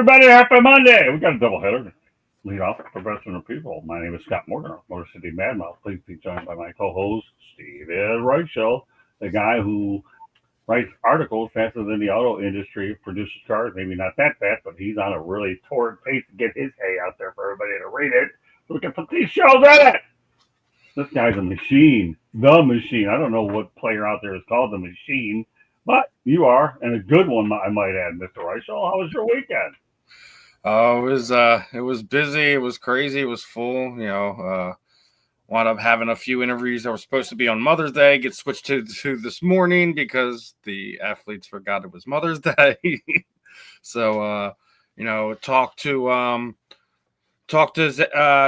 everybody. Happy Monday. We got a doubleheader. Lead off Professional People. My name is Scott Morgan, Motor City Madmouth. Please be joined by my co-host, Steven Reichel, the guy who writes articles faster than the auto industry, produces cars, maybe not that fast, but he's on a really torrid pace to get his hay out there for everybody to read it so we can put these shows in it. This guy's a machine. The machine. I don't know what player out there is called the machine, but you are, and a good one, I might add, Mr. Reichel. How was your weekend? It was busy. It was crazy. It was full. Wound up having a few interviews that were supposed to be on Mother's Day get switched to this morning because the athletes forgot it was Mother's Day. So, talked to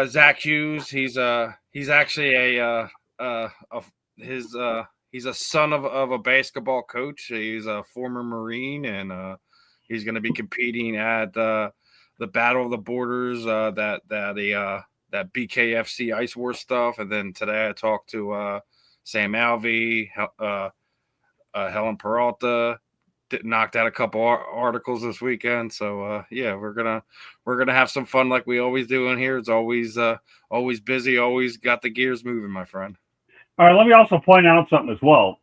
Zach Hughes. He's actually he's a son of a basketball coach. He's a former Marine, and he's going to be competing at the Battle of the Borders, that BKFC Ice War stuff. And then today I talked to Sam Alvey, Helen Peralta, knocked out a couple articles this weekend. So we're gonna have some fun like we always do in here. It's always busy, always got the gears moving, my friend. All right, let me also point out something as well.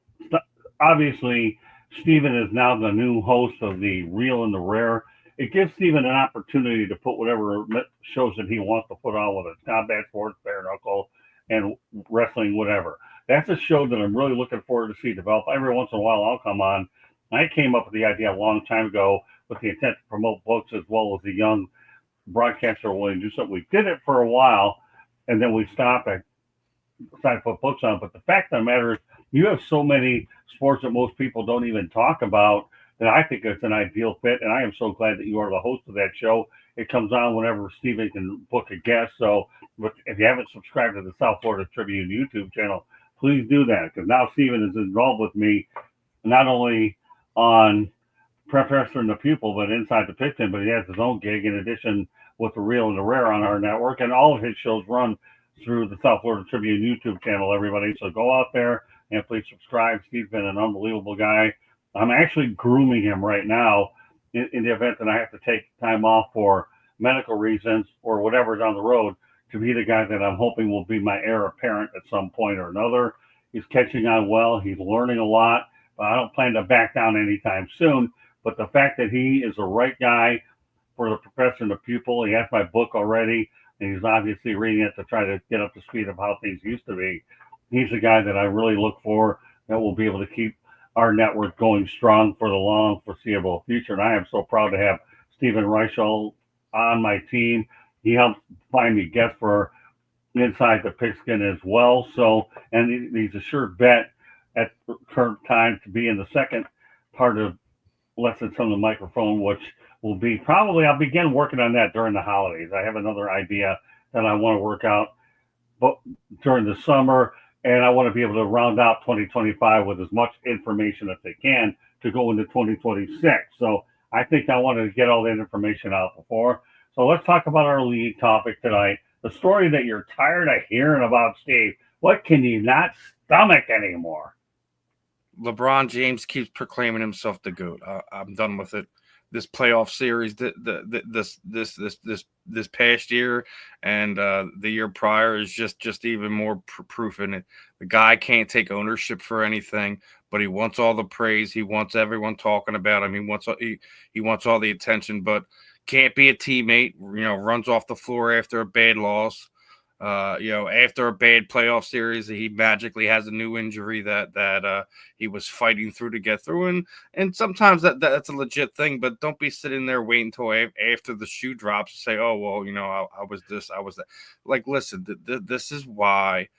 Obviously, Steven is now the new host of the Real and the Rare. It gives Steven an opportunity to put whatever shows that he wants to put on, whether it's combat sports, bare knuckle, and wrestling, whatever. That's a show that I'm really looking forward to see develop. Every once in a while, I'll come on. I came up with the idea a long time ago with the intent to promote books as well as a young broadcaster willing to do something. We did it for a while, and then we stopped. I decided to put books on. But the fact of the matter is, you have so many sports that most people don't even talk about that I think it's an ideal fit, and I am so glad that you are the host of that show. It comes on whenever Steven can book a guest. So if you haven't subscribed to the South Florida Tribune YouTube channel, please do that, because now Steven is involved with me, not only on Professor and the Pupil, but Inside the Pitch, but he has his own gig in addition with the Real and the Rare on our network, and all of his shows run through the South Florida Tribune YouTube channel, everybody. So go out there and please subscribe. Steve's been an unbelievable guy. I'm actually grooming him right now in the event that I have to take time off for medical reasons or whatever down the road to be the guy that I'm hoping will be my heir apparent at some point or another. He's catching on well. He's learning a lot, but I don't plan to back down anytime soon. But the fact that he is the right guy for the Professor and the Pupil, he has my book already, and he's obviously reading it to try to get up to speed of how things used to be. He's the guy that I really look for that will be able to keep our network going strong for the long foreseeable future. And I am so proud to have Steven Reichel on my team. He helped find me guests for Inside the Pigskin as well. So, and he's a sure bet at the current time to be in the second part of Lessons from the Microphone, which will be probably, I'll begin working on that during the holidays. I have another idea that I want to work out during the summer, and I want to be able to round out 2025 with as much information as they can to go into 2026. So I think I wanted to get all that information out before. So let's talk about our lead topic tonight. The story that you're tired of hearing about, Steve. What can you not stomach anymore? LeBron James keeps proclaiming himself the GOAT. I'm done with it. This playoff series, this past year, and the year prior is just even more proof in it. The guy can't take ownership for anything, but he wants all the praise. He wants everyone talking about him. He wants all the attention, but can't be a teammate. Runs off the floor after a bad loss. After a bad playoff series, he magically has a new injury that he was fighting through to get through. And sometimes that's a legit thing, but don't be sitting there waiting until after the shoe drops to say, oh, well, I was this, I was that. Like, listen, this is why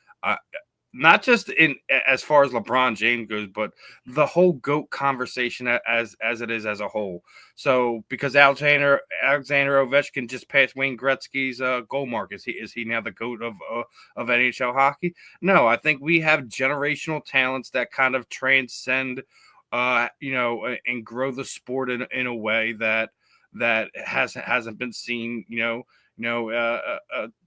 not just in as far as LeBron James goes, but the whole GOAT conversation as it is as a whole. So because Alexander Ovechkin just passed Wayne Gretzky's goal mark, is he now the GOAT of NHL hockey? No, I think we have generational talents that kind of transcend, and grow the sport in a way that hasn't been seen,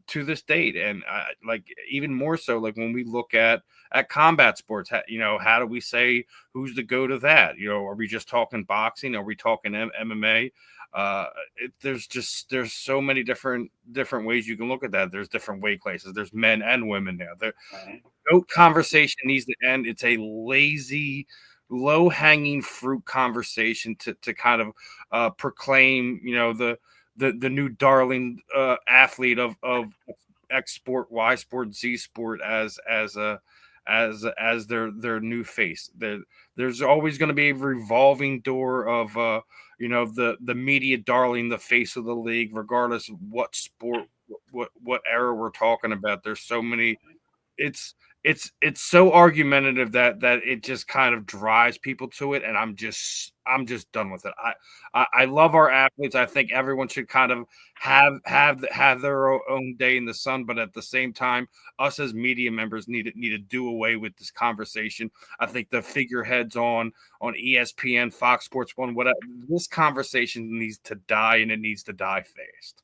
to this date. And like even more so, like when we look at combat sports, how do we say who's the go to that? Are we just talking boxing? Are we talking MMA? There's so many different ways you can look at that. There's different weight classes. There's men and women now. The GOAT conversation needs to end. It's a lazy, low hanging fruit conversation to kind of proclaim, the new darling athlete of X sport, Y sport, Z sport as their new face. There's always going to be a revolving door of the media darling, the face of the league, regardless of what sport, what era we're talking about. There's so many. It's so argumentative that it just kind of drives people to it, and I'm just done with it. I love our athletes. I think everyone should kind of have their own day in the sun, but at the same time, us as media members need to do away with this conversation. I think the figureheads on ESPN, Fox Sports 1, whatever, this conversation needs to die, and it needs to die fast.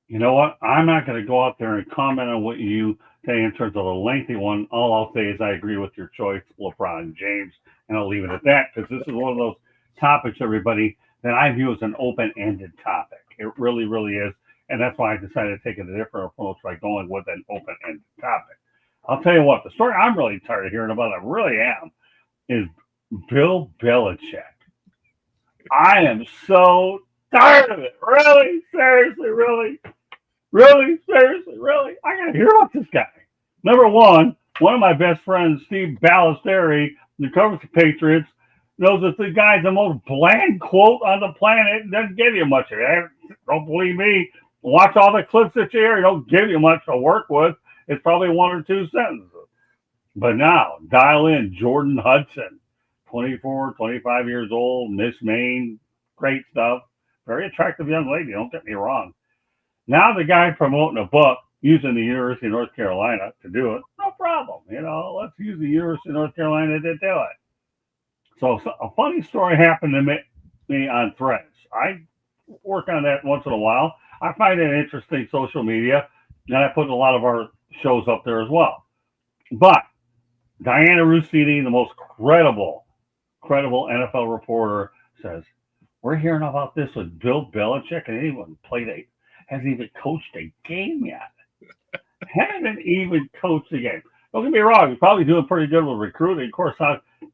You know what? I'm not going to go out there and comment on what you say in terms of a lengthy one. All I'll say is I agree with your choice, LeBron James, and I'll leave it at that, because this is one of those topics, everybody, that I view as an open-ended topic. It really, really is, and that's why I decided to take a different approach by going with an open-ended topic. I'll tell you what, the story I'm really tired of hearing about, I really am, is Bill Belichick. I am so tired of it. Really? Seriously? Really? Really? Seriously? Really? I gotta hear about this guy. Number one of my best friends, Steve Ballesteri, who covers the Patriots, knows that the guy's the most bland quote on the planet. Doesn't give you much of it. Don't believe me. Watch all the clips that you hear. It don't give you much to work with. It's probably one or two sentences. But now, dial in Jordan Hudson, 24, 25 years old, Miss Maine, great stuff. Very attractive young lady, don't get me wrong. Now the guy promoting a book using the University of North Carolina to do it, no problem. Let's use the University of North Carolina to do it. So a funny story happened to me on Threads. I work on that once in a while. I find it interesting, social media, and I put a lot of our shows up there as well. But Diana Russini, the most credible NFL reporter, says, we're hearing about this with Bill Belichick, and anyone hasn't even coached a game yet. Haven't even coached a game. Don't get me wrong, he's probably doing pretty good with recruiting. Of course,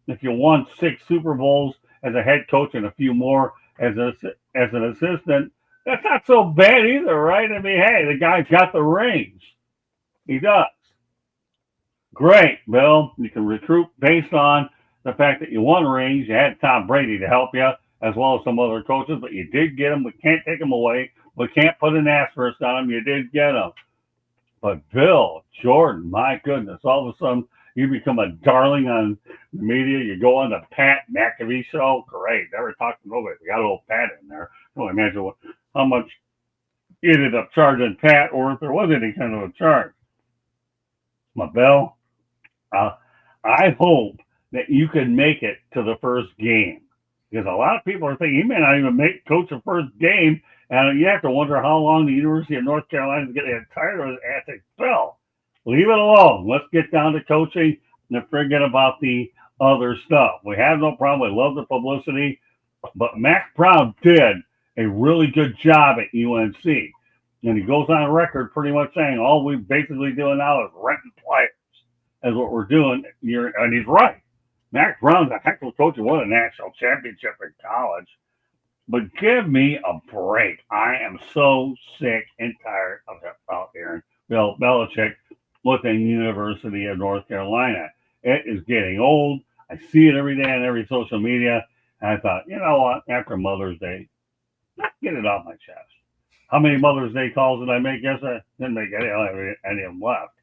if you won 6 Super Bowls as a head coach and a few more as an assistant, that's not so bad either, right? I mean, hey, the guy's got the rings. He does. Great, Bill. You can recruit based on the fact that you won rings. You had Tom Brady to help you, as well as some other coaches, but you did get them. We can't take them away. We can't put an asterisk on them. You did get them. But Bill, Jordan, my goodness, all of a sudden you become a darling on the media. You go on the Pat McAfee show. Great. Never talked to nobody. We got a little Pat in there. I don't imagine how much you ended up charging Pat, or if there was any kind of a charge. But Bill, I hope that you can make it to the first game, because a lot of people are thinking he may not even coach the first game, and you have to wonder how long the University of North Carolina is getting tired of his antics. Bill, leave it alone. Let's get down to coaching and forget about the other stuff. We have no problem. We love the publicity, but Mac Brown did a really good job at UNC, and he goes on record pretty much saying all we're basically doing now is renting players. That's what we're doing. And he's right. Mac Brown's a heck of a coach who won a national championship in college. But give me a break. I am so sick and tired of out here. Bill Belichick with the University of North Carolina. It is getting old. I see it every day on every social media. And I thought, you know what? After Mother's Day, get it off my chest. How many Mother's Day calls did I make yesterday? Didn't make any of them left.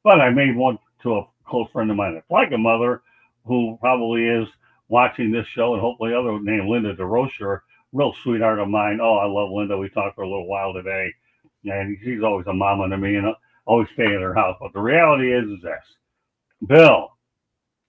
But I made one to a close friend of mine that's like a mother, who probably is watching this show, and hopefully other named Linda DeRocher, real sweetheart of mine. Oh, I love Linda. We talked for a little while today, and she's always a mama to me, and always stay at her house. But the reality is this. Bill,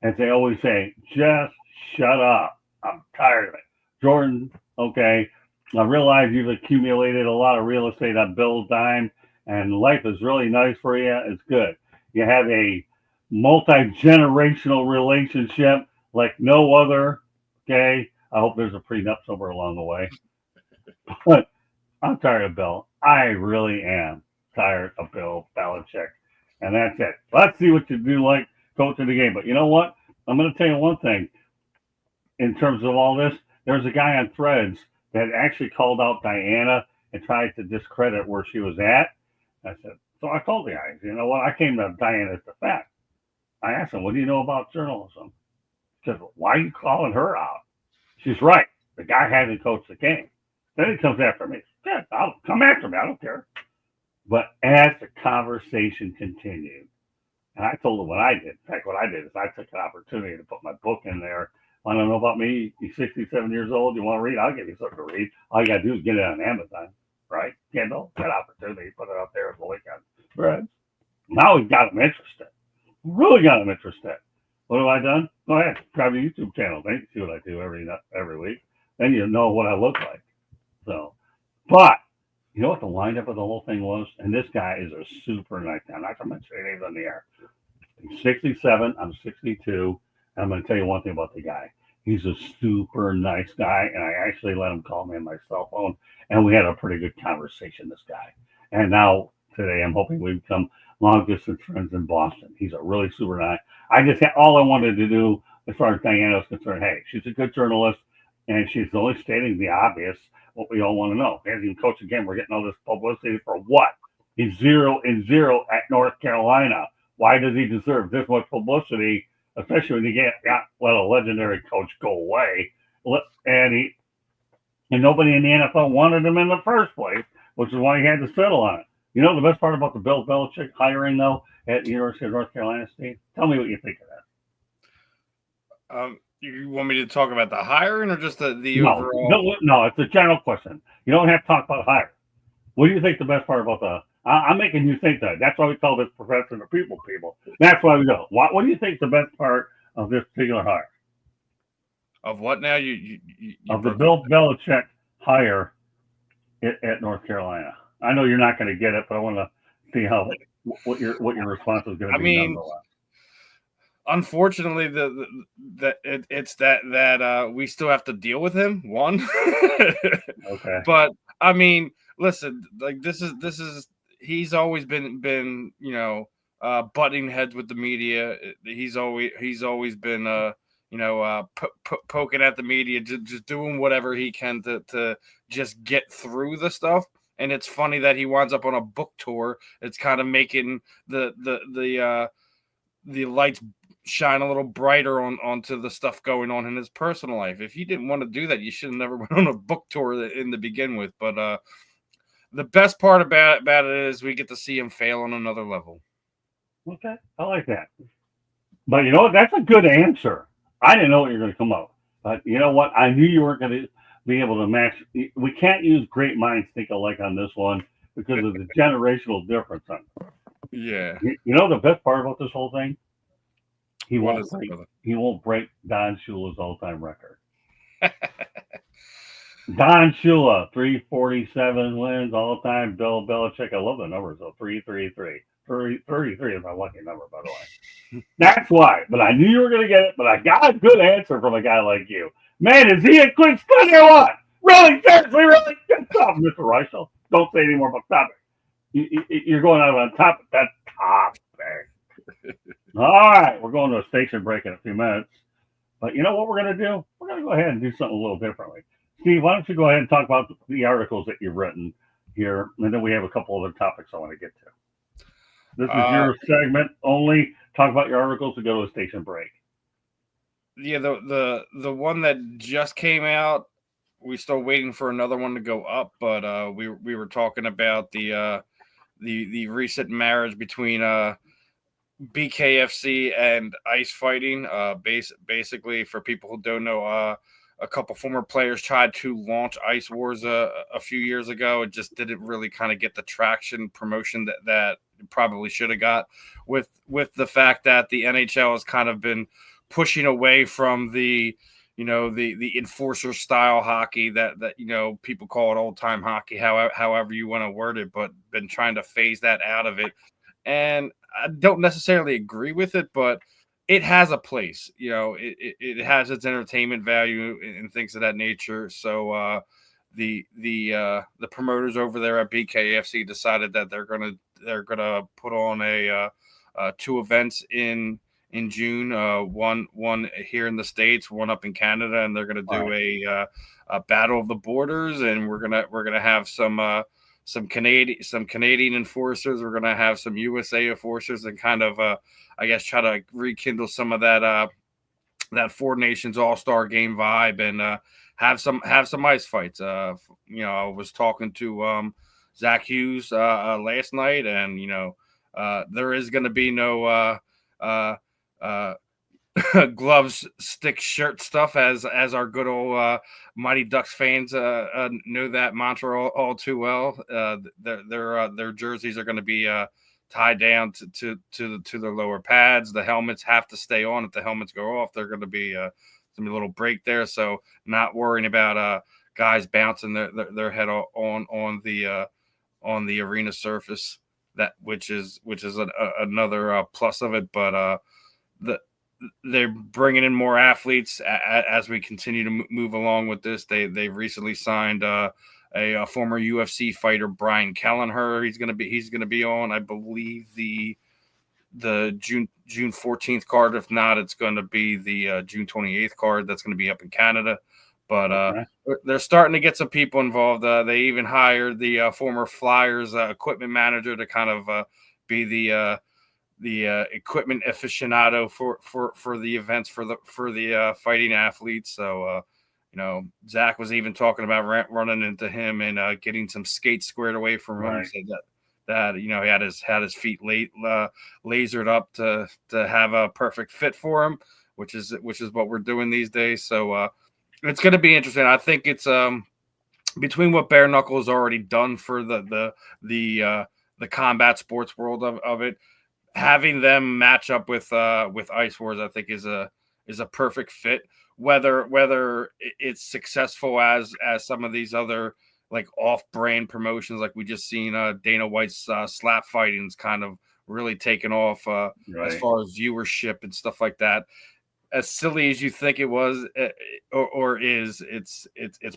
as they always say, just shut up. I'm tired of it. Jordan, okay, I realize you've accumulated a lot of real estate on Bill's dime, and life is really nice for you. It's good. You have a multi-generational relationship like no other. Okay. I hope there's a prenup somewhere along the way. But I'm tired of Bill. I really am tired of Bill Belichick. And that's it. Let's see what you do like coaching the game. But you know what? I'm going to tell you one thing in terms of all this. There's a guy on Threads that actually called out Diana and tried to discredit where she was at. I said, so I told the guys, you know what? I came to Diana's defense. I asked him, what do you know about journalism? He said, why are you calling her out? She's right. The guy hasn't coached the game. Then he comes after me. Yeah, I'll come after me. I don't care. But as the conversation continued, and I told him what I did. In fact, what I did is I took an opportunity to put my book in there. Want to know about me? You're 67 years old. You want to read? I'll give you something to read. All you got to do is get it on Amazon, right? Kindle. That opportunity. Put it up there as a link on Threads. Now we've got them interested. Really got them interested. What have I done? Go ahead. Subscribe to the YouTube channel. Then you see what I do every week. Then you know what I look like. So, but you know what the windup of the whole thing was? And this guy is a super nice guy. I'm not going to mention any names on the air. He's 67. I'm 62. And I'm going to tell you one thing about the guy. He's a super nice guy. And I actually let him call me on my cell phone. And we had a pretty good conversation, this guy. And now, today, I'm hoping we become long distance friends in Boston. He's a really super nice. I just had all I wanted to do as far as Diana is concerned. Hey, she's a good journalist. And she's only stating the obvious, what we all want to know. He hasn't even coached again. We're getting all this publicity for what? He's 0-0 at North Carolina. Why does he deserve this much publicity, especially when you let a legendary coach go away? And nobody in the NFL wanted him in the first place, which is why he had to settle on it. You know the best part about the Bill Belichick hiring, though, at the University of North Carolina State? Tell me what you think of that. You want me to talk about the hiring or just the overall? No, it's a general question. You don't have to talk about hiring. What do you think the best part about the? I'm making you think that. That's why we call this professor the people. That's why we go. What do you think the best part of this particular hire? Of what now? Of the Bill Belichick hire at North Carolina. I know you're not going to get it, but I want to see what your response is going to be. Nonetheless. Unfortunately, it's that we still have to deal with him. One, okay. But I mean, listen, like this is he's always been butting heads with the media. He's always been poking at the media, just doing whatever he can to just get through the stuff. And it's funny that he winds up on a book tour. It's kind of making the lights shine a little brighter onto the stuff going on in his personal life. If you didn't want to do that, you should have never went on a book tour in the begin with. But the best part about it is we get to see him fail on another level. Okay, I like that. But you know what? That's a good answer. I didn't know what you were going to come up. But you know what? I knew you weren't going to be able to match. We can't use great minds think alike on this one because of the generational difference. Yeah. You know the best part about this whole thing? He won't break Don Shula's all-time record. Don Shula, 347 wins all-time. Bill Belichick, I love the numbers though. 333. 33 is my lucky number, by the way. That's why. But I knew you were going to get it. But I got a good answer from a guy like you. Man, is he a quick study or what? Really, seriously, really? Good stuff, Mr. Reichel. Don't say any more about topic. You're going out on top of that topic. All right, we're going to a station break in a few minutes. But you know what we're going to do? We're going to go ahead and do something a little differently. Steve, why don't you go ahead and talk about the articles that you've written here, and then we have a couple other topics I want to get to. This is your segment only. Talk about your articles and go to a station break. Yeah, the one that just came out, we're still waiting for another one to go up, but we were talking about the recent marriage between BKFC and ice fighting. Basically, for people who don't know, a couple former players tried to launch Ice Wars a few years ago. It just didn't really kind of get the traction promotion that it probably should have got, with the fact that the NHL has kind of been pushing away from the the enforcer style hockey that people call it old time hockey, however you want to word it, but been trying to phase that out of it. And I don't necessarily agree with it, but it has a place. It has its entertainment value and things of that nature. So the promoters over there at BKFC decided that they're gonna put on two events in June. One here in the States, one up in Canada, and they're gonna do a battle of the borders, and we're gonna have some Canadian enforcers. We're gonna have some USA enforcers, and kind of I guess try to rekindle some of that Four Nations All Star Game vibe, and have some ice fights. I was talking to Zach Hughes last night, and there is going to be no uh, gloves, stick, shirt stuff, as our good old Mighty Ducks fans know that mantra all too well. Their jerseys are going to be tied down to their lower pads. The helmets have to stay on. If the helmets go off, they're going to be a little break there. So not worrying about guys bouncing their head on the arena surface. That which is another plus of it, but they're bringing in more athletes as we continue to move along with this. They recently signed a former UFC fighter, Brian Kelleher. He's gonna be on, I believe, the June 14th card. If not, it's going to be the June 28th card. That's going to be up in Canada. But they're starting to get some people involved. They even hired the former Flyers equipment manager to kind of be the equipment aficionado for the events for the fighting athletes. So Zach was even talking about running into him and getting some skates squared away from him. He said that he had his feet lasered up to have a perfect fit for him, which is what we're doing these days. So it's going to be interesting. I think it's between what Bare Knuckle has already done for the combat sports world of it. Having them match up with Ice Wars, I think is a perfect fit. Whether it's successful as some of these other like off-brand promotions, like we just seen Dana White's slap fighting's kind of really taken off as far as viewership and stuff like that. As silly as you think it was or is, it's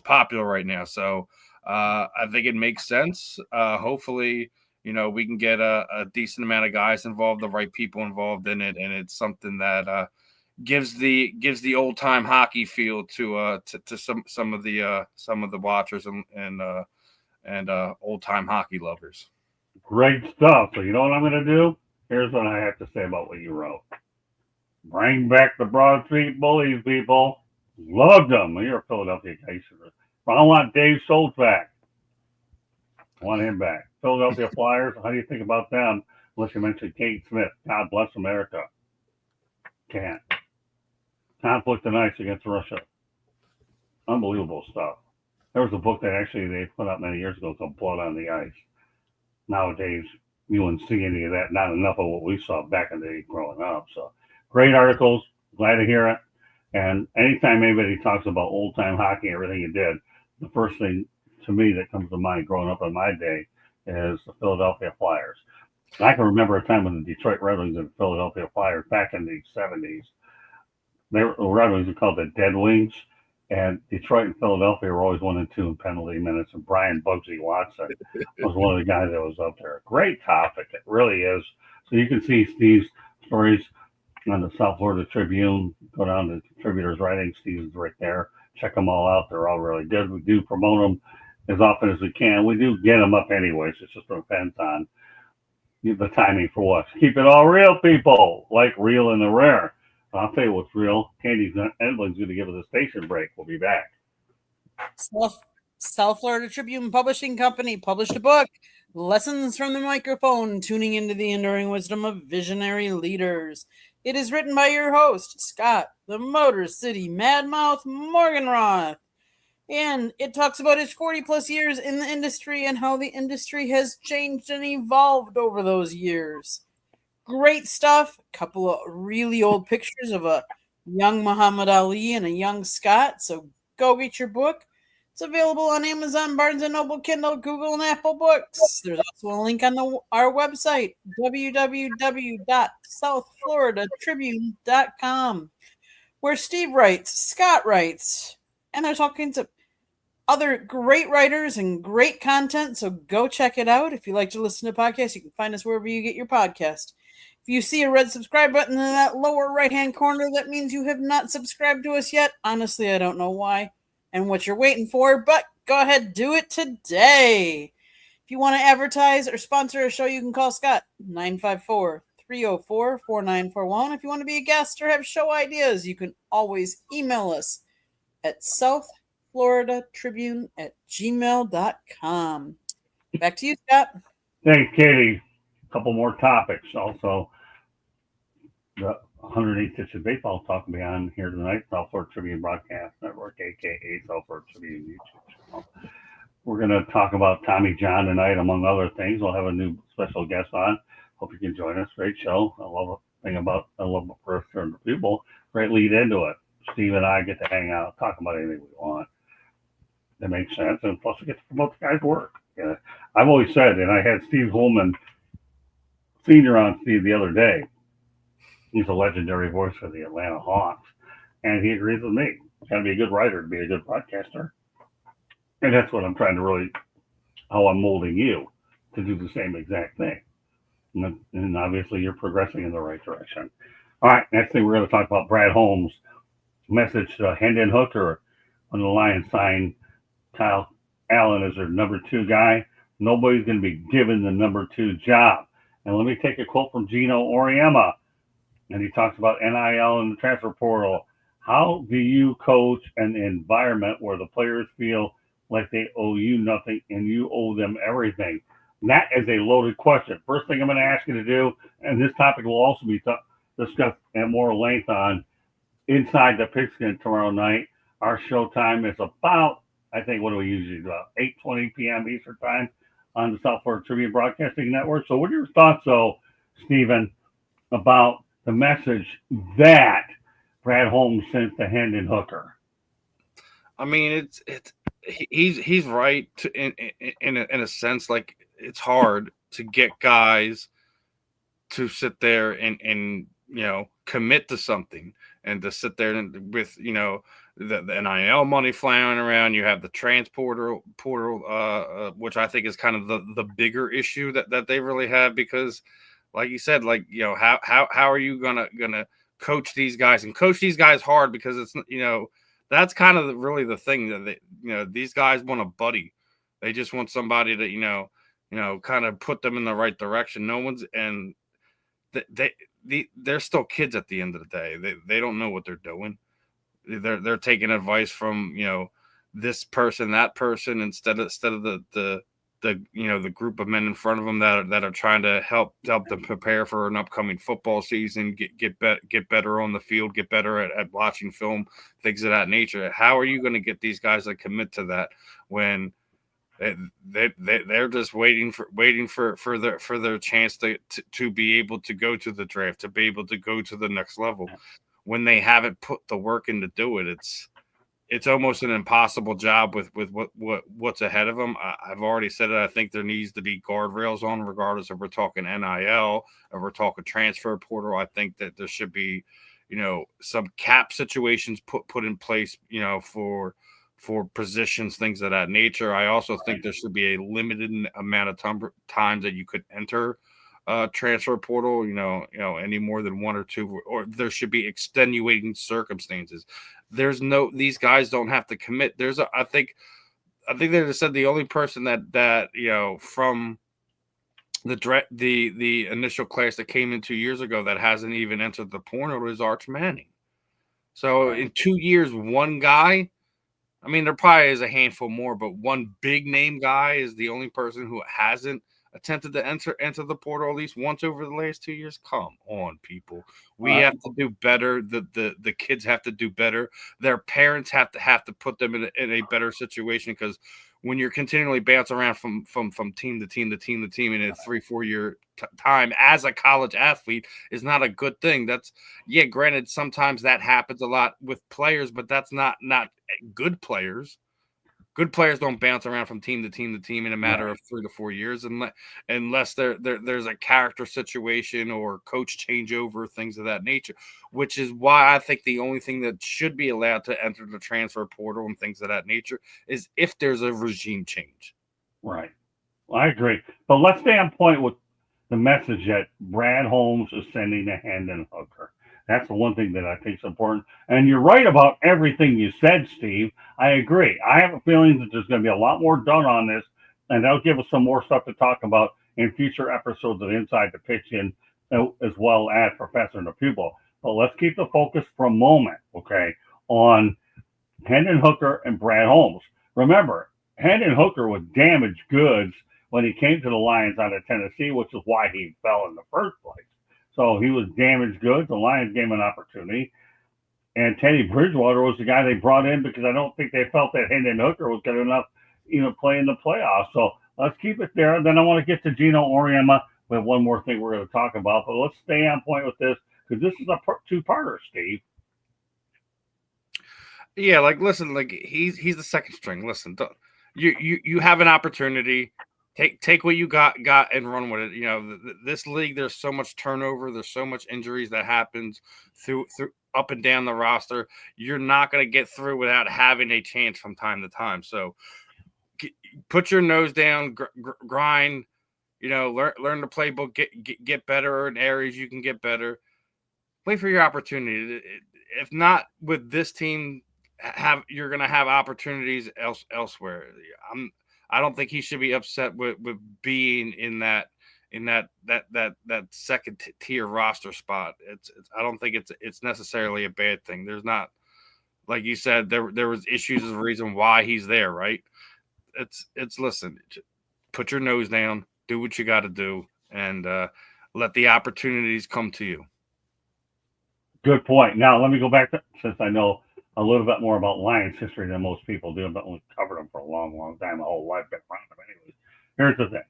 popular right now. So I think it makes sense. Hopefully, we can get a decent amount of guys involved, the right people involved in it, and it's something that gives the old time hockey feel to some of the watchers and old time hockey lovers. Great stuff. So you know what I'm going to do? Here's what I have to say about what you wrote. Bring back the Broad Street Bullies, people. Loved them. You're a Philadelphia guy. I want Dave Schultz back. I want him back. Philadelphia Flyers, how do you think about them? Unless you mention Kate Smith. God bless America. Can't. Conflict of Nights against Russia. Unbelievable stuff. There was a book that actually they put out many years ago called Blood on the Ice. Nowadays, you wouldn't see any of that. Not enough of what we saw back in the day growing up. So great articles. Glad to hear it. And anytime anybody talks about old time hockey, everything you did, the first thing to me that comes to mind growing up in my day is the Philadelphia Flyers. I can remember a time when the Detroit Red Wings and the Philadelphia Flyers back in the 70s, the Red Wings were called the Dead Wings, and Detroit and Philadelphia were always 1 and 2 in penalty minutes, and Brian Bugsy Watson was one of the guys that was up there. Great topic. It really is. So you can see Steve's stories on the South Florida Tribune. Go down to Contributors Writing. Steve's right there. Check them all out. They're all really good. We do promote them as often as we can. We do get them up anyways. It just depends on the timing for what. Keep it all real, people. Like Real and the Rare. I'll tell you what's real. Candy Edlin's going to give us a station break. We'll be back. South Florida Tribune Publishing Company published a book, Lessons from the Microphone, Tuning into the Enduring Wisdom of Visionary Leaders. It is written by your host, Scott, the Motor City Madmouth Morganroth. And it talks about his 40 plus years in the industry and how the industry has changed and evolved over those years. Great stuff. A couple of really old pictures of a young Muhammad Ali and a young Scott. So go get your book. It's available on Amazon, Barnes & Noble, Kindle, Google, and Apple Books. There's also a link on our website, www.southfloridatribune.com, where Steve writes, Scott writes, and there's all kinds of other great writers and great content. So go check it out. If you like to listen to podcasts, you can find us wherever you get your podcast. If you see a red subscribe button in that lower right-hand corner, that means you have not subscribed to us yet. Honestly, I don't know why and what you're waiting for, but go ahead, do it today. If you want to advertise or sponsor a show, you can call Scott, 954-304-4941. If you want to be a guest or have show ideas, you can always email us at southfloridatribune@gmail.com. Back to you, Scott. Thanks, Katie. A couple more topics. Also, the 108th Pitch Baseball talk will be on here tonight. South Florida Tribune Broadcast Network, a.k.a. South Florida Tribune YouTube channel. We're going to talk about Tommy John tonight, among other things. We'll have a new special guest on. Hope you can join us. Great show. I love the first turn of people. Great lead into it. Steve and I get to hang out, talk about anything we want. That makes sense. And plus, we get to promote the guy's work. Yeah. I've always said, and I had Steve Holman Sr. on Steve the other day. He's a legendary voice for the Atlanta Hawks. And he agrees with me. Got to be a good writer to be a good broadcaster. And that's what I'm trying to really, how I'm molding you to do the same exact thing. And obviously, you're progressing in the right direction. All right, next thing we're going to talk about Brad Holmes' message to Hendon Hooker when the Lions signed Kyle Allen as their number 2 guy. Nobody's going to be given the number 2 job. And let me take a quote from Geno Auriemma. And he talks about NIL and the transfer portal. How do you coach an environment where the players feel like they owe you nothing and you owe them everything? And that is a loaded question. First thing I'm going to ask you to do, and this topic will also be discussed at more length on Inside the Pigskin tomorrow night. Our show time is about, I think, what do we usually do? About 8:20 p.m. Eastern time on the South Florida Tribune Broadcasting Network. So what are your thoughts, though, Stephen, about the message that Brad Holmes sent to Hendon Hooker? I mean, he's right in a sense. Like, it's hard to get guys to sit there and commit to something, and to sit there with the NIL money flying around. You have the transporter portal, which I think is kind of the bigger issue that they really have, because, like you said, how are you gonna coach these guys and coach these guys hard, because it's that's kind of really the thing that these guys want a buddy. They just want somebody to kind of put them in the right direction. No one's and they're still kids at the end of the day. They don't know what they're doing. They're taking advice from this person, that person, instead of the group of men in front of them that are trying to help them prepare for an upcoming football season, get better on the field, get better at watching film, things of that nature. How are you going to get these guys to commit to that when they're just waiting for their chance to be able to go to the draft, to be able to go to the next level, when they haven't put the work in to do it? It's almost an impossible job with what's ahead of them. I've already said it. I think there needs to be guardrails on, regardless if we're talking NIL or we're talking transfer portal. I think that there should be, some cap situations put in place, for positions, things of that nature. I also think there should be a limited amount of times that you could enter transfer portal, any more than 1 or 2, or there should be extenuating circumstances. These guys don't have to commit. I think they just said the only person that from the initial class that came in 2 years ago that hasn't even entered the portal is Arch Manning. So in 2 years, one guy. I mean, there probably is a handful more, but one big name guy is the only person who hasn't attempted to enter the portal at least once over the last 2 years. Come on, people. We have to do better. The kids have to do better. Their parents have to put them in a better situation, because when you're continually bouncing around from team to team to team to team in a 3-4 year time as a college athlete is not a good thing. That's granted, sometimes that happens a lot with players, but that's not good players. Good players don't bounce around from team to team to team in a matter of 3 to 4 years, unless there's a character situation or coach changeover, things of that nature. Which is why I think the only thing that should be allowed to enter the transfer portal and things of that nature is if there's a regime change. Right. Well, I agree. But let's stay on point with the message that Brad Holmes is sending to Hendon Hooker. That's the one thing that I think is important. And you're right about everything you said, Steve. I agree. I have a feeling that there's going to be a lot more done on this, and that'll give us some more stuff to talk about in future episodes of Inside the Pitch In, as well as Professor and the Pupil. But let's keep the focus for a moment, okay, on Hendon Hooker and Brad Holmes. Remember, Hendon Hooker was damaged goods when he came to the Lions out of Tennessee, which is why he fell in the first place. So he was damaged goods. The Lions gave him an opportunity. And Teddy Bridgewater was the guy they brought in because I don't think they felt that Hendon Hooker was good enough, play in the playoffs. So let's keep it there. Then I want to get to Geno Auriemma. We have one more thing we're going to talk about, but let's stay on point with this because this is a two-parter, Steve. Yeah, listen, he's the second string. Listen, you have an opportunity. Take what you got and run with it. This league, there's so much turnover. There's so much injuries that happens through up and down the roster. You're not going to get through without having a chance from time to time. So put your nose down, grind, learn the playbook, get better in areas you can get better. Wait for your opportunity. If not with this team, you're going to have opportunities elsewhere. I don't think he should be upset with being in that second tier roster spot. I don't think it's necessarily a bad thing. There's not, like you said, there was issues as a reason why he's there, right? It's listen, put your nose down, do what you got to do, and let the opportunities come to you. Good point. Now let me go back since I know a little bit more about Lions history than most people do, but we've covered them for a long, long time, my whole life. Been around them anyways. Here's the thing.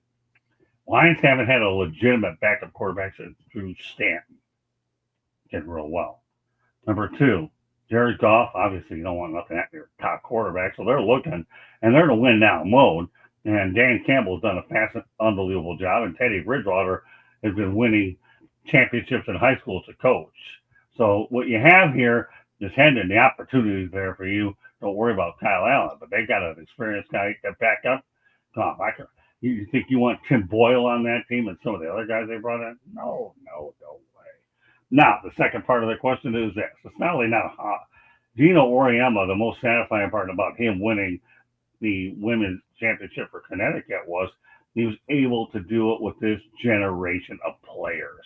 Lions haven't had a legitimate backup quarterback since Drew Stanton. Did real well. Number two, Jared Goff, obviously you don't want nothing at your top quarterback, so they're looking, and they're in a win now mode. And Dan Campbell's done a unbelievable job, and Teddy Bridgewater has been winning championships in high school as a coach. So what you have here is Hendon, the opportunity is there for you. Don't worry about Kyle Allen, but they got an experienced guy that back up. You think you want Tim Boyle on that team and some of the other guys they brought in? No way. Now, the second part of the question is this. It's not only not Geno Auriemma, the most satisfying part about him winning the women's championship for Connecticut was he was able to do it with this generation of players.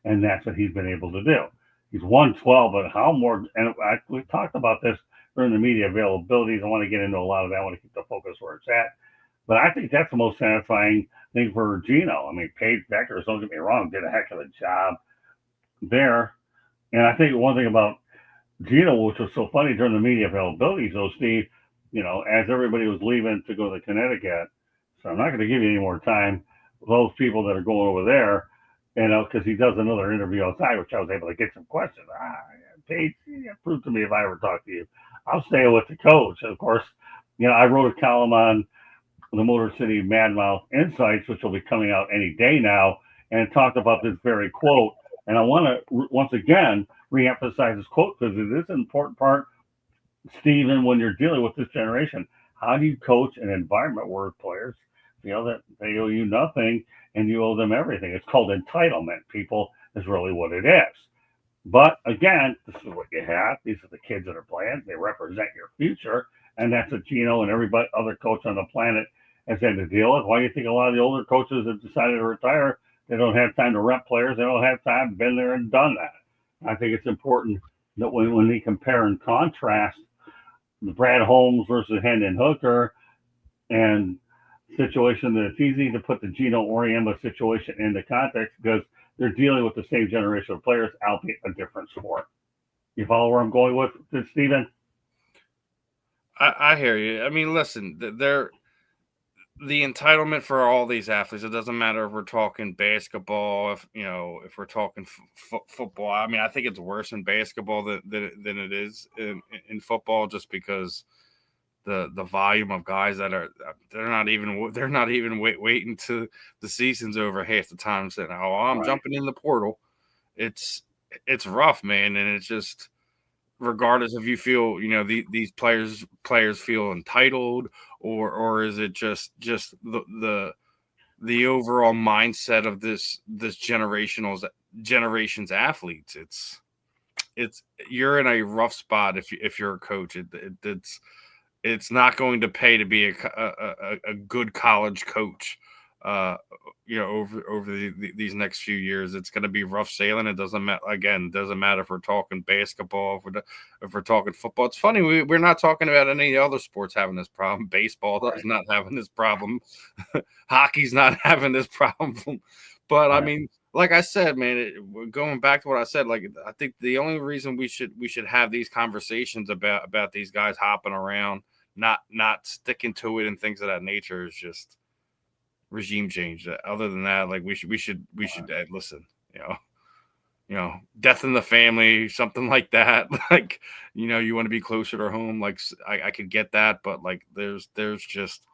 And that's what he's been able to do. He's won 12, but how more? And we've talked about this during the media availabilities. I want to get into a lot of that. I want to keep the focus where it's at. But I think that's the most satisfying thing for Geno. I mean, Paige Beckers, don't get me wrong, did a heck of a job there. And I think one thing about Geno, which was so funny during the media availabilities, though, Steve, as everybody was leaving to go to Connecticut, so I'm not going to give you any more time. Those people that are going over there, because he does another interview outside, which I was able to get some questions. Paige, prove to me if I ever talk to you. I'll stay with the coach. And of course, I wrote a column on the Motor City Madmouth Insights, which will be coming out any day now, and talked about this very quote. And I want to, once again, reemphasize this quote because it is an important part, Stephen, when you're dealing with this generation. How do you coach an environment where players feel that they owe you nothing and you owe them everything? It's called entitlement, people, is really what it is. But again, this is what you have. These are the kids that are playing. They represent your future. And that's what Geno and every other coach on the planet has had to deal with. Why do you think a lot of the older coaches have decided to retire? They don't have time to rep players. They don't have time, been there and done that. I think it's important that when they compare and contrast the Brad Holmes versus Hendon Hooker and situation, that it's easy to put the Geno Auriemma situation into context because they're dealing with the same generation of players, albeit a different sport. You follow where I'm going with this, Stephen? I hear you. I mean, listen, the entitlement for all these athletes. It doesn't matter if we're talking basketball, if we're talking football. I mean, I think it's worse in basketball than it is in football, just because the volume of guys that are they're not even waiting to the season's over half the time saying, "Oh, I'm jumping in the portal." It's rough, man, and it's just, regardless if you feel these players feel entitled, or is it just the overall mindset of this generation's athletes. It's you're in a rough spot if you're a coach. It's not going to pay to be a good college coach. Over these next few years, it's going to be rough sailing. It doesn't matter. Again, it doesn't matter if we're talking basketball, if we're talking football. It's funny, we're not talking about any other sports having this problem. Baseball is not having this problem. Hockey's not having this problem. But I mean, like I said, man, going back to what I said, like, I think the only reason we should have these conversations about these guys hopping around, not sticking to it and things of that nature, is just regime change. Other than that, like, we should listen, death in the family, something like that. Like, you want to be closer to home. Like, I could get that, but like, there's just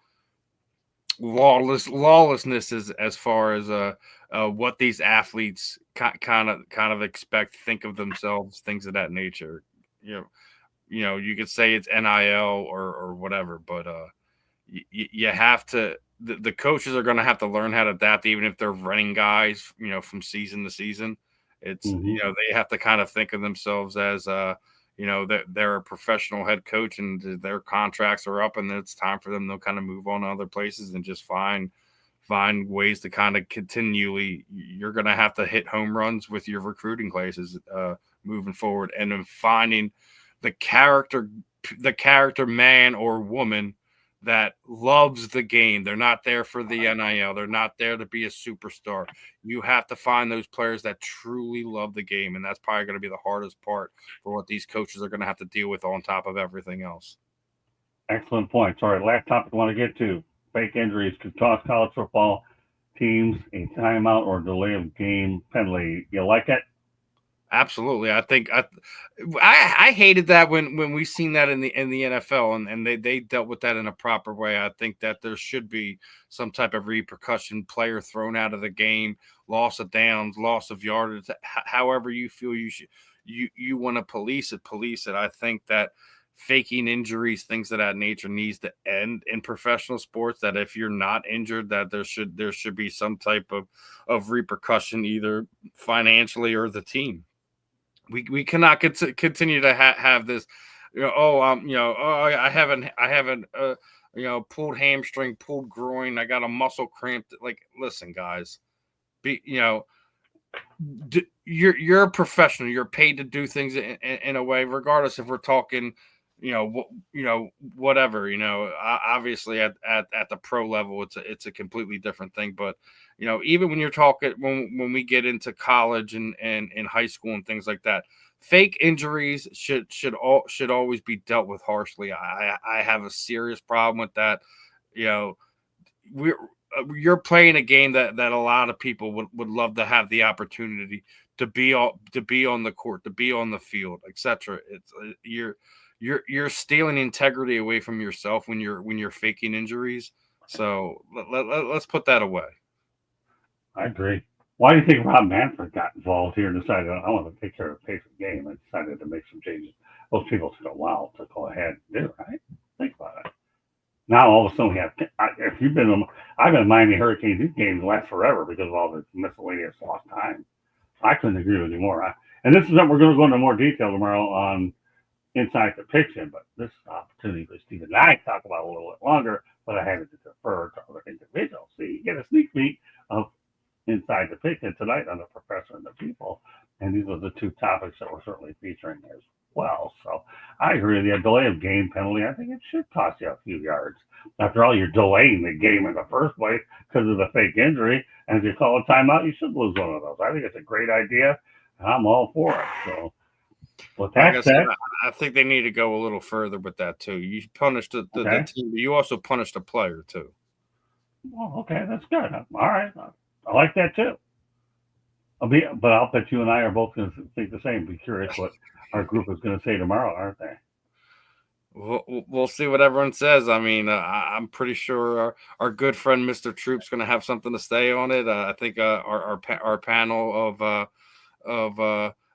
lawlessness as far as what these athletes kind of expect, think of themselves, things of that nature. You could say it's NIL or whatever, but you have to. The coaches are going to have to learn how to adapt, even if they're running guys, from season to season. It's they have to kind of think of themselves as that they're a professional head coach and their contracts are up, and it's time for them to kind of move on to other places and just find ways to kind of continually. You're going to have to hit home runs with your recruiting classes moving forward, and then finding the character man or woman that loves the game. They're not there for the NIL. They're not there to be a superstar. You have to find those players that truly love the game, and that's probably going to be the hardest part for what these coaches are going to have to deal with on top of everything else. Excellent point. Sorry, last topic I want to get to. Fake injuries could cost college football teams a timeout or delay of game penalty. You like it? Absolutely. I think I hated that when we seen that in the NFL, and they dealt with that in a proper way. I think that there should be some type of repercussion, player thrown out of the game, loss of downs, loss of yardage, however you feel you want to police it. I think that faking injuries, things of that nature, needs to end in professional sports. That if you're not injured, that there should be some type of repercussion, either financially or the team. We cannot continue to have this, I haven't pulled hamstring, pulled groin, I got a muscle cramp. Like, listen, guys, you're a professional. You're paid to do things in a way, regardless if we're talking, whatever. Obviously at the pro level, it's a completely different thing. But even when you're talking, when we get into college and high school and things like that, fake injuries should always be dealt with harshly. I have a serious problem with that. You're playing a game that a lot of people would love to have the opportunity to be on the court, to be on the field, etc. It's you're stealing integrity away from yourself when you're faking injuries. So let's put that away. I agree. Why do you think Rob Manfred got involved here and decided, I want to take care of the pace of the game, and decided to make some changes? Those people said, wow, to go ahead and do it, right? Think about it. Now all of a sudden we have, I've been in Miami Hurricanes, these games last forever because of all the miscellaneous lost time. I couldn't agree with you more. And this is something we're going to go into more detail tomorrow on Inside the Pitch-In, but this is an opportunity for Steve and I to talk about it a little bit longer, but I had to defer to other individuals. So you get a sneak peek of Inside the Pitch-In tonight on the Professor and the People, and these are the two topics that we're certainly featuring as well. So I agree with you. A delay of game penalty, I think it should cost you a few yards. After all, you're delaying the game in the first place because of the fake injury, and if you call a timeout, you should lose one of those. I think it's a great idea, and I'm all for it. So with that said, I think they need to go a little further with that too. You punished the team, but you also punished the player too. Well, okay, that's good. All right, I like that too. But I'll bet you and I are both going to think the same. Be curious what our group is going to say tomorrow, aren't they? We'll see what everyone says. I mean, I'm pretty sure our good friend Mr. Troop's going to have something to say on it. I think our panel of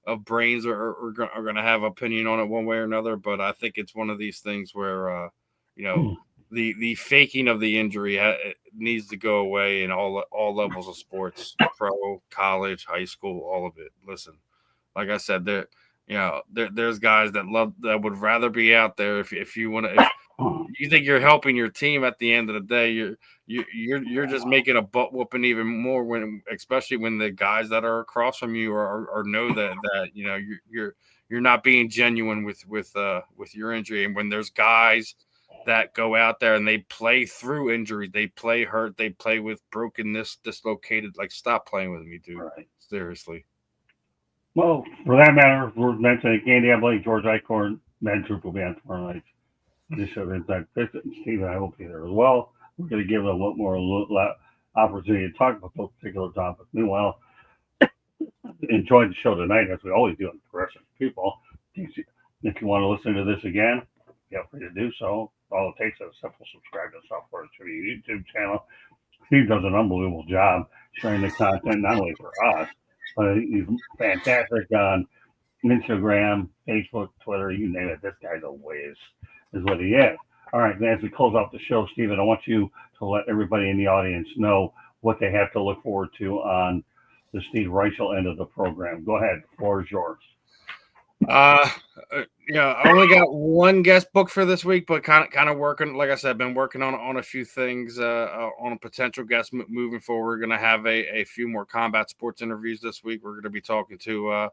of brains are going to have opinion on it one way or another. But I think it's one of these things where you know the faking of the injury it needs to go away in all levels of sports, pro, college, high school, all of it. Listen, like I said, there's guys that would rather be out there if you want to if you think you're helping your team at the end of the day, you're just making a butt whooping even more when, especially when the guys that are across from you are know that you're not being genuine with your injury. And when there's guys that go out there and they play through injuries, they play hurt, they play with brokenness, dislocated, like stop playing with me, dude. Right. Seriously. Well, for that matter, we're mentioning Candy, I believe George Eichhorn, Mad Troop will be on tomorrow night. This show Inside Visit, and Steve and I will be there as well. We're going to give it a little more opportunity to talk about those particular topics. Meanwhile, enjoyed the show tonight, as we always do in Progressive People. If you want to listen to this again, feel free to do so. All it takes is a simple subscribe to the Software Trivia YouTube channel. Steve does an unbelievable job sharing the content, not only for us, but he's fantastic on Instagram, Facebook, Twitter, you name it. This guy's always is what he is. All right, as we close out the show, Stephen, I want you to let everybody in the audience know what they have to look forward to on the Steve Reichel end of the program. Go ahead, the floor is yours. I only got one guest book for this week, but kind of working. Like I said, been working on a few things on a potential guest moving forward. We're gonna have a few more combat sports interviews this week. We're gonna be talking to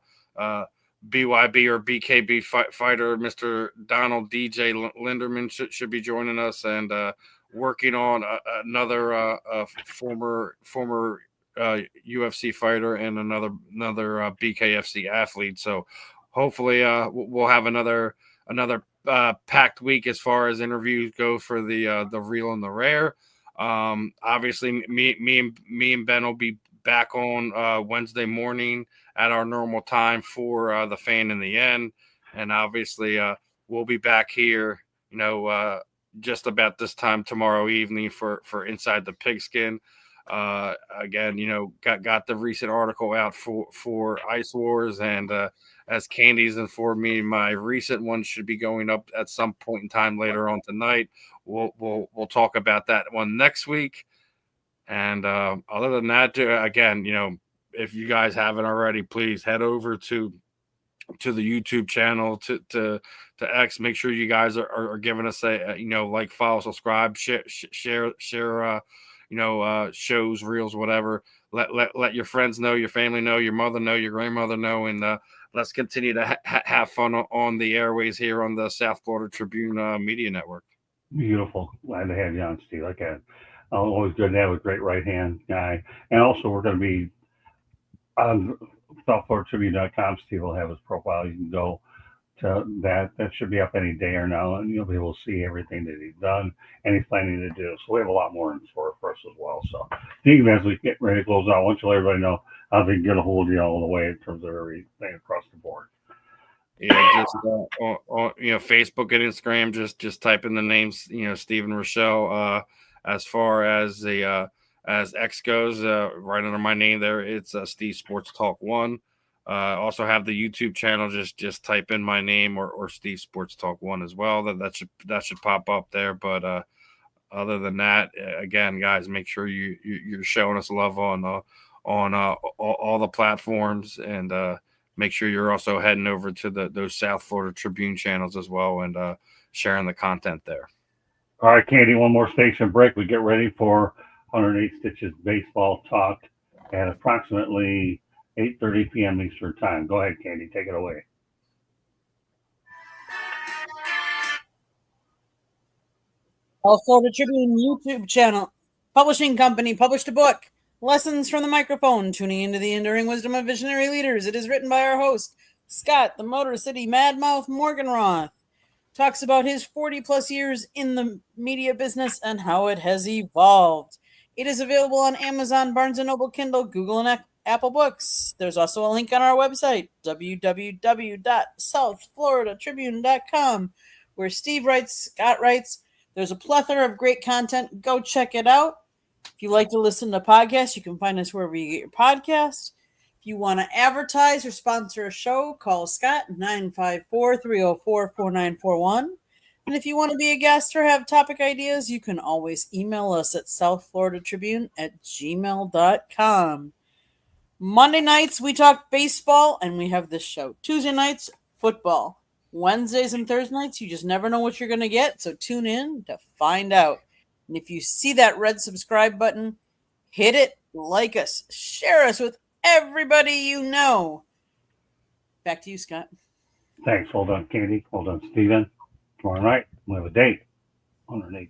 BYB or BKB fighter Mr. Donald DJ Linderman should be joining us, and working on another former UFC fighter and another BKFC athlete. So hopefully we'll have another packed week as far as interviews go for the real and the rare. Obviously me and Ben will be back on Wednesday morning at our normal time for the fan in the end, and obviously we'll be back here just about this time tomorrow evening for Inside the Pigskin. Again, got the recent article out for Ice Wars, and as Candy's informed me, my recent one should be going up at some point in time later on tonight. We'll talk about that one next week. And other than that, again, if you guys haven't already, please head over to the YouTube channel, to X. Make sure you guys are giving us like, follow, subscribe, share shows, reels, whatever. Let your friends know, your family know, your mother know, your grandmother know, and let's continue to have fun on the airways here on the South Florida Tribune Media Network. Beautiful. Glad to have you on, Steve. Okay. Always good to have a great right-hand guy. And also, we're going to be on SouthFloridaTribune.com. Steve will have his profile. You can go to that. That should be up any day or now, and you'll be able to see everything that he's done and he's planning to do. So we have a lot more in store for us as well. So, Steve, as we get ready to close out, I want you to let everybody know how they can get a hold of you all the way in terms of everything across the board. Yeah, just on Facebook and Instagram, just type in the names, Stephen Rochelle. As far as the as X goes, right under my name there, it's Steve Sports Talk 1. Also have the YouTube channel. Just type in my name or Steve Sports Talk 1 as well. That should pop up there. But other than that, again, guys, make sure you're showing us love on all the platforms, and make sure you're also heading over to those South Florida Tribune channels as well, and sharing the content there. All right, Candy, one more station break. We get ready for 108 Stitches Baseball Talk at approximately 8:30 p.m. Eastern Time. Go ahead, Candy. Take it away. South Florida Tribune YouTube channel. Publishing company published a book, Lessons from the Microphone, Tuning into the Enduring Wisdom of Visionary Leaders. It is written by our host, Scott, the Motor City Madmouth Morganroth. Talks about his 40-plus years in the media business and how it has evolved. It is available on Amazon, Barnes & Noble, Kindle, Google, and Apple Books. There's also a link on our website, www.southfloridatribune.com, where Steve writes, Scott writes. There's a plethora of great content. Go check it out. If you like to listen to podcasts, you can find us wherever you get your podcasts. If you want to advertise or sponsor a show, call Scott 954-304-4941. And if you want to be a guest or have topic ideas, you can always email us at southfloridatribune@gmail.com. Monday nights, we talk baseball, and we have this show. Tuesday nights, football. Wednesdays and Thursday nights, you just never know what you're going to get, so tune in to find out. And if you see that red subscribe button, hit it, like us, share us with everybody you know. Back to you, Scott. Thanks. Hold on, Candy. Hold on, Steven. Tomorrow night, we have a date underneath.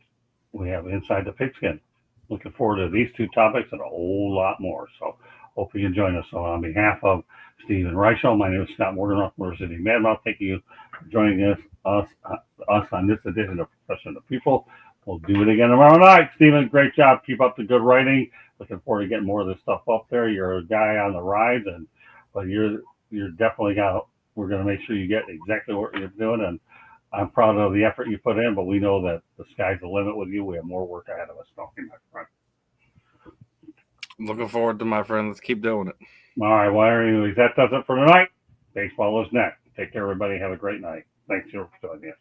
We have Inside the Pigskin. Looking forward to these two topics and a whole lot more. So hope you can join us. So on behalf of Steve and Reichel, my name is Scott Morgan, Motor City Madmouth. Thank you for joining us on this edition of Profession of the People. We'll do it again tomorrow night. Steven, great job. Keep up the good writing. Looking forward to getting more of this stuff up there. You're a guy on the rise, but you're definitely we're going to make sure you get exactly what you're doing. And I'm proud of the effort you put in, but we know that the sky's the limit with you. We have more work ahead of us, don't we, my friend? Looking forward to my friend. Let's keep doing it. All right. Well, anyways, that does it for tonight. Baseball is next. Take care, everybody. Have a great night. Thanks for joining us.